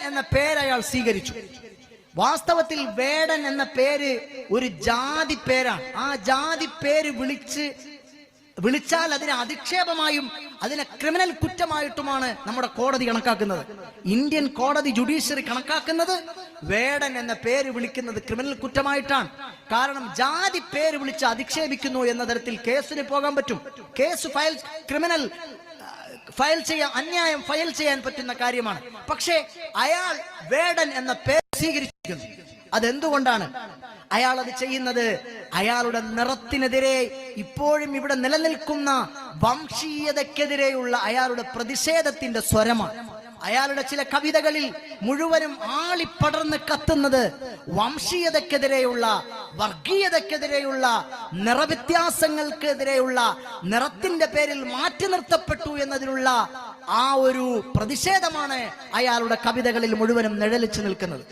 എന്ന പേര് അയാൾ സ്വീകരിച്ചു. വാസ്തവത്തിൽ വേടൻ എന്ന പേര് ഒരു ജാതി പേരാണ്. ആ ജാതി പേര് വിളിച്ചാൽ അതിനെ അധിക്ഷേപമായും അതിനെ ക്രിമിനൽ കുറ്റമായിട്ടുമാണ് നമ്മുടെ കോടതി കണക്കാക്കുന്നത്. ഇന്ത്യൻ കോടതി ജുഡീഷ്യറി കണക്കാക്കുന്നത് വേടൻ എന്ന പേര് വിളിക്കുന്നത് ക്രിമിനൽ കുറ്റമായിട്ടാണ്. കാരണം ജാതി പേര് വിളിച്ച് അധിക്ഷേപിക്കുന്നു എന്ന തരത്തിൽ കേസിന് പോകാൻ പറ്റും. കേസ് അന്യായം ഫയൽ ചെയ്യാൻ പറ്റുന്ന കാര്യമാണ്. പക്ഷേ അയാൾ വേടൻ എന്ന പേര് സ്വീകരിച്ചിരിക്കുന്നു. അതെന്തുകൊണ്ടാണ് അയാൾ അത് ചെയ്യുന്നത്? അയാളുടെ നിറത്തിനെതിരെ ഇപ്പോഴും ഇവിടെ നിലനിൽക്കുന്ന വംശീയതക്കെതിരെയുള്ള അയാളുടെ പ്രതിഷേധത്തിന്റെ സ്വരമാണ്. അയാളുടെ ചില കവിതകളിൽ മുഴുവനും ആളിപ്പടർന്ന് കത്തുന്നത് വംശീയതക്കെതിരെയുള്ള, വർഗീയതക്കെതിരെയുള്ള, നിറവ്യത്യാസങ്ങൾക്കെതിരെയുള്ള, നിറത്തിന്റെ പേരിൽ മാറ്റി നിർത്തപ്പെട്ടു എന്നതിനുള്ള ആ ഒരു പ്രതിഷേധമാണ് അയാളുടെ കവിതകളിൽ മുഴുവനും നിഴലിച്ചു നിൽക്കുന്നത്.